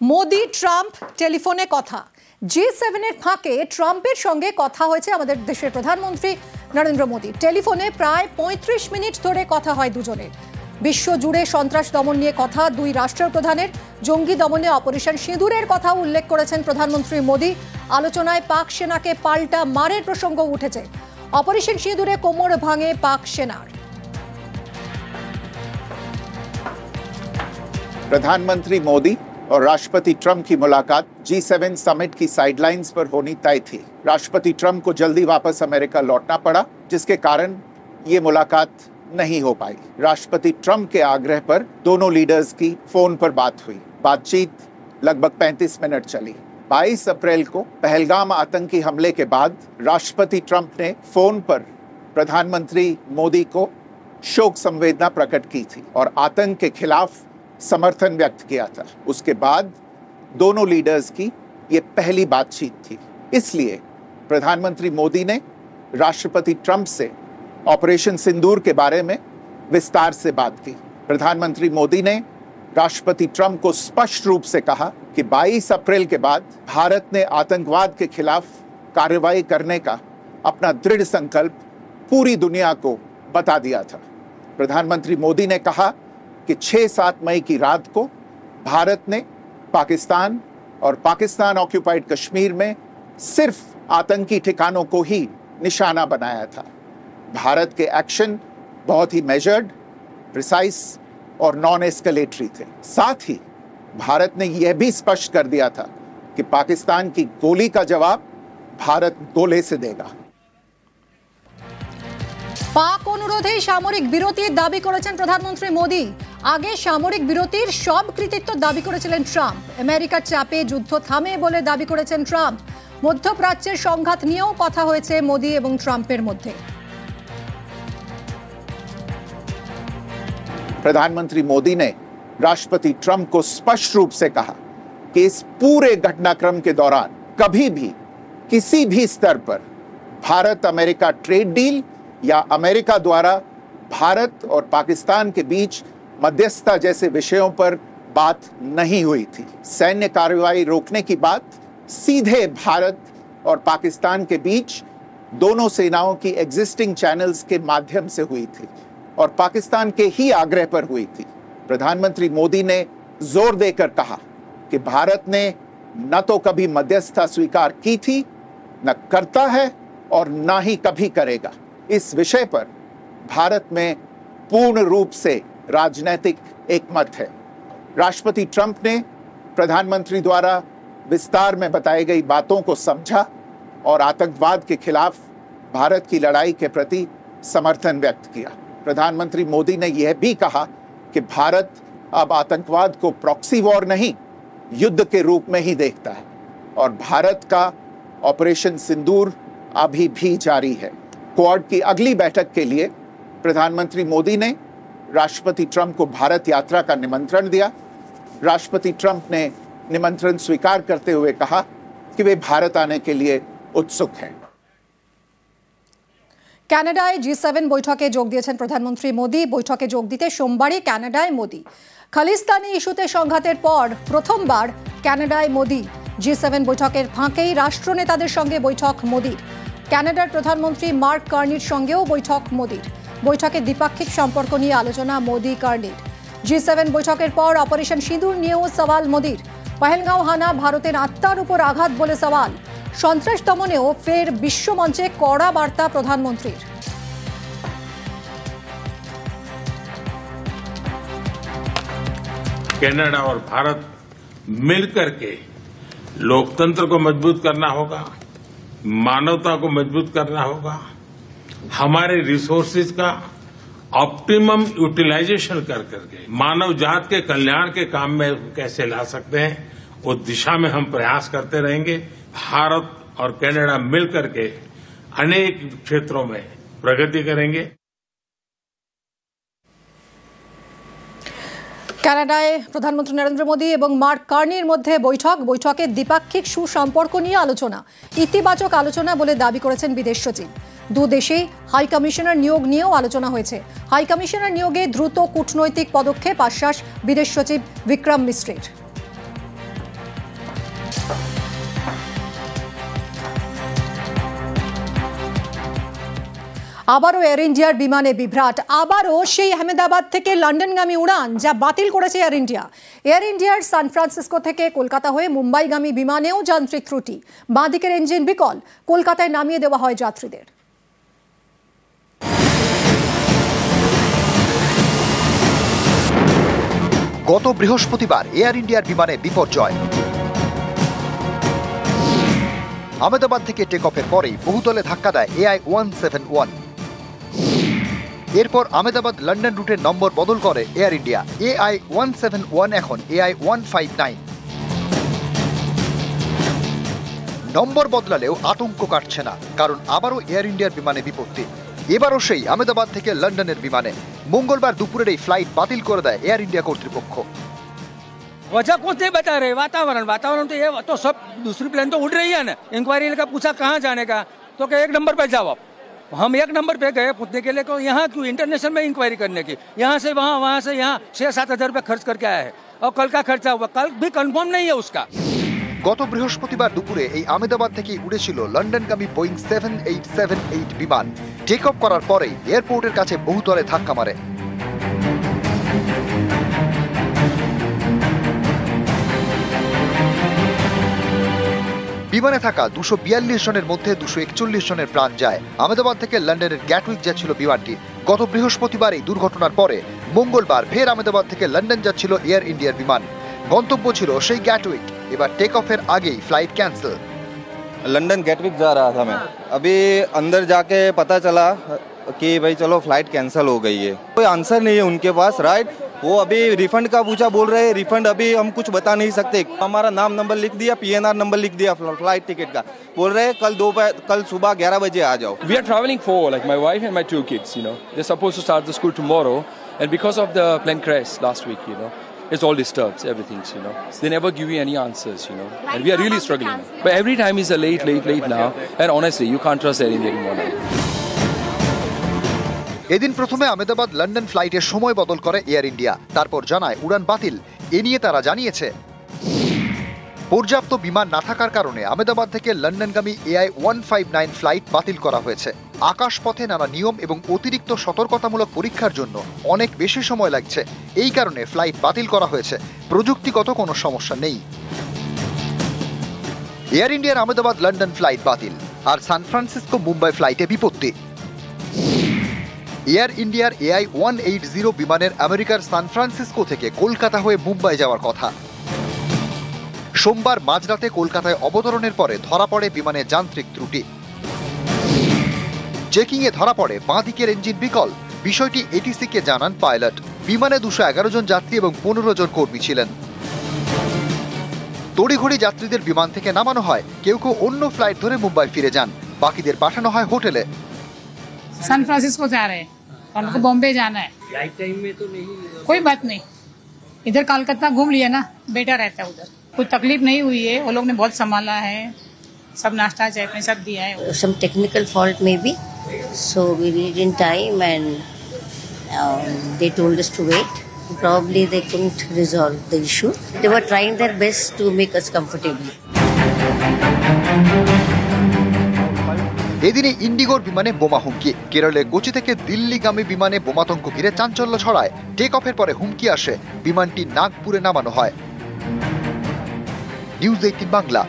Modi Trump টেলিফোনে কথা। G7 এর ফাঁকে ট্রাম্পের সঙ্গে কথা হয়েছে আমাদের দেশের প্রধানমন্ত্রী নরেন্দ্র মোদি। টেলিফোনে প্রায় 35 মিনিট ধরে কথা হয় দুজনের। বিশ্ব জুড়ে সন্ত্রাস দমন নিয়ে কথা দুই রাষ্ট্রের প্রধানের। জঙ্গি দমনে অপারেশন সিঁদুরের কথা উল্লেখ করেছেন প্রধানমন্ত্রী মোদি। আলোচনায় পাক সেনাকে পাল্টা মারের প্রসঙ্গ উঠেছে। অপারেশন সিঁদুরে কোমর ভাঙে পাক সেনার। प्रधानमंत्री मोदी और राष्ट्रपति ट्रंप की मुलाकात G7 समिट की साइडलाइंस पर होनी तय थी। राष्ट्रपति ट्रंप को जल्दी वापस अमेरिका लौटना पड़ा, जिसके कारण ये मुलाकात नहीं हो पाई। राष्ट्रपति ट्रंप के आग्रह पर दोनों लीडर्स की फोन पर बात हुई। बातचीत लगभग 35 मिनट चली। 22 अप्रैल को पहलगाम आतंकी हमले के बाद राष्ट्रपति ट्रंप ने फोन पर प्रधानमंत्री मोदी को शोक संवेदना प्रकट की थी और आतंक के खिलाफ समर्थन व्यक्त किया था। उसके बाद दोनों लीडर्स की ये पहली बातचीत थी। इसलिए प्रधानमंत्री मोदी ने राष्ट्रपति ट्रंप से ऑपरेशन सिंदूर के बारे में विस्तार से बात की। प्रधानमंत्री मोदी ने राष्ट्रपति ट्रंप को स्पष्ट रूप से कहा कि 22 अप्रैल के बाद भारत ने आतंकवाद के खिलाफ कार्रवाई करने का अपना दृढ़ संकल्प पूरी दुनिया को बता दिया था। प्रधानमंत्री मोदी ने कहा कि 6-7 मई की रात को भारत ने पाकिस्तान और पाकिस्तान ऑक्यूपाइड कश्मीर में सिर्फ आतंकी ठिकानों को ही निशाना बनाया था। भारत के एक्शन बहुत ही मेजर्ड, प्रिसाइज और नॉन एस्केलेटरी थे। साथ ही भारत ने यह भी स्पष्ट कर दिया था कि पाकिस्तान की गोली का जवाब भारत गोले से देगा। পাক অনুরোধে সামরিক বিরতির দাবি করেছেন প্রধানমন্ত্রী মোদি। আগে সামরিক বিরতির সব কৃতিত্ব দাবি করেছিলেন ট্রাম্প। আমেরিকার চাপে যুদ্ধ থামে বলে দাবি করেছেন ট্রাম্প। মধ্যপ্রাচ্যের সংঘাত নিয়েও কথা হয়েছে মোদি এবং ট্রাম্পের মধ্যে। प्रधानमंत्री मोदी ने राष्ट्रपति ट्रंप को स्पष्ट रूप से कहा कि इस पूरे घटनाक्रम के दौरान कभी भी किसी भी स्तर पर भारत अमेरिका ट्रेड डील या अमेरिका द्वारा भारत और पाकिस्तान के बीच मध्यस्थता जैसे विषयों पर बात नहीं हुई थी। सैन्य कार्रवाई रोकने की बात सीधे भारत और पाकिस्तान के बीच दोनों सेनाओं की एग्जिस्टिंग चैनल्स के माध्यम से हुई थी और पाकिस्तान के ही आग्रह पर हुई थी। प्रधानमंत्री मोदी ने जोर देकर कहा कि भारत ने न तो कभी मध्यस्थता स्वीकार की थी, न करता है और न ही कभी करेगा। इस विषय पर भारत में पूर्ण रूप से राजनीतिक एकमत है। राष्ट्रपति ट्रंप ने प्रधानमंत्री द्वारा विस्तार में बताई गई बातों को समझा और आतंकवाद के खिलाफ भारत की लड़ाई के प्रति समर्थन व्यक्त किया। प्रधानमंत्री मोदी ने यह भी कहा कि भारत अब आतंकवाद को प्रॉक्सी वॉर नहीं, युद्ध के रूप में ही देखता है और भारत का ऑपरेशन सिंदूर अभी भी जारी है। क्वाड की अगली बैठक के लिए प्रधानमंत्री मोदी ने राष्ट्रपति ट्रंप को भारत यात्रा का निमंत्रण दिया। राष्ट्रपति ट्रंप ने निमंत्रण स्वीकार करते हुए कहा कि वे भारत आने के लिए उत्सुक हैं। কানাডায় G7 বৈঠকে যোগ দিয়েছেন প্রধানমন্ত্রী মোদি। বৈঠকে যোগ দিতে সোমবারই কানাডায় মোদি। খালিস্তানি ইস্যুতে সংঘাতের পর প্রথমবার কানাডায় মোদি। G7 বৈঠকের ফাঁকেই রাষ্ট্রনেতাদের সঙ্গে বৈঠক মোদির। কানাডার প্রধানমন্ত্রী মার্ক কার্নির সঙ্গেও বৈঠক মোদির। বৈঠকে দ্বিপাক্ষিক সম্পর্ক নিয়ে আলোচনা মোদি কার্নির। G7 বৈঠকের পর অপারেশন সিঁদুর নিয়েও সওয়াল মোদির। পহেলগাঁও হানা ভারতের আত্মার উপর আঘাত বলে সওয়াল। সন্ত্রাস দমনেও ফের বিশ্বমঞ্চে কড়া বার্তা প্রধানমন্ত্রীর। कनाडा और भारत मिलकर के लोकतंत्र को मजबूत करना होगा, मानवता को मजबूत करना होगा, हमारे रिसोर्सेज का ऑप्टिमम यूटिलाइजेशन कर करके मानव जात के कल्याण के काम में कैसे ला सकते हैं, उस दिशा में हम प्रयास करते रहेंगे। भारत और कनाडा मिलकर के अनेक क्षेत्रों में प्रगति करेंगे। কানাডায় প্রধানমন্ত্রী নরেন্দ্র মোদি এবং মার্ক কার্নির মধ্যে বৈঠকে দ্বিপাক্ষিক সুসম্পর্ক নিয়ে আলোচনা। ইতিবাচক আলোচনা বলে দাবি করেছেন বিদেশ সচিব। দু দেশেই হাই কমিশনার নিয়োগ নিয়েও আলোচনা হয়েছে। হাই কমিশনার নিয়োগে দ্রুত কূটনৈতিক পদক্ষেপ আশ্বাস বিদেশ সচিব বিক্রম মিশ্রের। আবারও এয়ার ইন্ডিয়ার বিমানে বিভ্রাট, আবারও সেই আহমেদাবাদ থেকে লন্ডনগামী উড়ান যা বাতিল করেছে এয়ার ইন্ডিয়া। এয়ার ইন্ডিয়ার সান ফ্রান্সিসকো থেকে কলকাতা হয়ে মুম্বাইগামী বিমানেও যান্ত্রিক ত্রুটি, বাঁদিকের ইঞ্জিন বিকল, কলকাতায় নামিয়ে দেওয়া হয় যাত্রীদের। গত বৃহস্পতিবার এয়ার ইন্ডিয়ার বিমানে বিপর্যয়। আহমেদাবাদ থেকে টেক অফের পরেই বহুতলে ধাক্কা দেয় AI-171। এরপর আহমেদাবাদ লন্ডন রুটের নম্বর বদল করে এয়ার ইন্ডিয়া। AI-171 এখন AI-159। নম্বর বদলালেও আতঙ্ক কাটছে না, কারণ আবারও এয়ার ইন্ডিয়ার বিমানে বিপত্তি। এবারও সেই আহমেদাবাদ থেকে লন্ডনের বিমানে। মঙ্গলবার দুপুরের এই ফ্লাইট বাতিল করে দেয় এয়ার ইন্ডিয়া কর্তৃপক্ষ। वजह कुछ नहीं बता रहे, वातावरण तो ये तो सब दूसरी प्लेन तो उड़ रही है ना। इंक्वायरी का पूछा कहाँ जाने का, तो क्या 1 नंबर पे जाओ आप। हम 1 नंबर पे गए पूछने के लिए, यहाँ क्यों इंटरनेशनल में इंक्वायरी करने की, यहाँ से वहाँ, वहाँ से यहाँ 6-7 हज़ार रुपये खर्च करके आया है, और कल का खर्चा हुआ, कल भी कन्फर्म नहीं है उसका। গত বৃহস্পতিবার দুপুরে এই আহমেদাবাদ থেকে উড়েছিল লন্ডনগামী বোয়িং 7878 বিমান। টেক অফ করার পরেই এয়ারপোর্টের কাছে বহুতলে ধাক্কা মারে। বিমানে থাকা 242 জনের মধ্যে 241 জনের প্রাণ যায়। আহমেদাবাদ থেকে লন্ডনের গ্যাটউইক যাচ্ছিল বিমানটি। গত বৃহস্পতিবার এই দুর্ঘটনার পরে মঙ্গলবার ফের আহমেদাবাদ থেকে লন্ডন যাচ্ছিল এয়ার ইন্ডিয়ার বিমান। গন্তব্য ছিল সেই গ্যাটউইক। এবার টেক অফের আগেই ফ্লাইট ক্যান্সেল। लंदन गेटविक जा रहा था मैं, अभी अंदर जाके पता चला कि भाई चलो फ्लाइट कैंसिल हो गई है। कोई आंसर नहीं है उनके पास, राइट। वो अभी रिफंड का पूछा, बोल रहे हैं रिफंड अभी हम कुछ बता नहीं सकते। हमारा नाम नंबर लिख दिया, PNR नंबर लिख दिया फ्लाइट टिकट का, बोल रहे हैं कल सुबह 11 बजे आ जाओ। We are traveling for like my wife and my 2 kids, They're supposed to start the school tomorrow, and because of the plane crash last week, it's all disturbed, everything, So they never give you any answers, And we are really struggling. But every time is a late now, and honestly, you can't trust anything anymore now. এদিন প্রথমে Ahmedabad London ফ্লাইটের সময় বদল করে air India, তারপর জানায় উড়ান বাতিল। এ নিয়ে তারা জানিয়েছে, পর্যাপ্ত বিমান না থাকার কারণে আহমেদাবাদ থেকে লন্ডনগামী AI-159 ফ্লাইট বাতিল করা হয়েছে। আকাশপথে নানা নিয়ম এবং অতিরিক্ত সতর্কতামূলক পরীক্ষার জন্য অনেক বেশি সময় লাগছে, এই কারণে ফ্লাইট বাতিল করা হয়েছে। প্রযুক্তিগত কোনো সমস্যা নেই। এয়ার ইন্ডিয়ার আহমেদাবাদ লন্ডন ফ্লাইট বাতিল, আর সান ফ্রান্সিসকো মুম্বাই ফ্লাইটে বিপত্তি। এয়ার ইন্ডিয়ার AI-180 বিমানের আমেরিকার সান ফ্রান্সিসকো থেকে কলকাতা হয়ে মুম্বাই যাওয়ার কথা। সোমবার মাঝরাতে কলকাতায় অবতরণের পরে ধরা পড়ে বিমানের যান্ত্রিক ত্রুটি। চেকিংয়ে ধরা পড়ে বাঁদিকের ইঞ্জিন বিকল। বিষয়টি ATC-কে জানান পাইলট। বিমানে 211 জন যাত্রী এবং 15 জন কর্মী ছিলেন। তড়িঘড়ি যাত্রীদের বিমান থেকে নামানো হয়, কেউ কেউ অন্য ফ্লাইট ধরে মুম্বাই ফিরে যান, বাকিদের পাঠানো হয় হোটেলে। सान फ्रांसिस्को जा रहे हैं और उनको बॉम्बे जाना है। फ्लाइट टाइम में तो नहीं, कोई बात नहीं, इधर कोलकाता घूम लिया ना, बेटर रहता है उधर। कोई तकलीफ नहीं हुई है, वो लोग ने बहुत संभाला है, सब नाश्ता चाय पानी सब दिया है। Some technical fault maybe, so we reached in time and they told us to wait. Probably they couldn't resolve the issue. They were trying their best to make us comfortable. এদিনে ইন্ডিগোর বিমানে বোমা হুমকি। কেরলের কোচি থেকে দিল্লিগামী বিমানে বোমাতঙ্ক ঘিরে চাঞ্চল্য ছড়ায়। টেক অফের পরে হুমকি আসে, বিমানটি নাগপুরে নামানো হয়। নিউজ 18 বাংলা।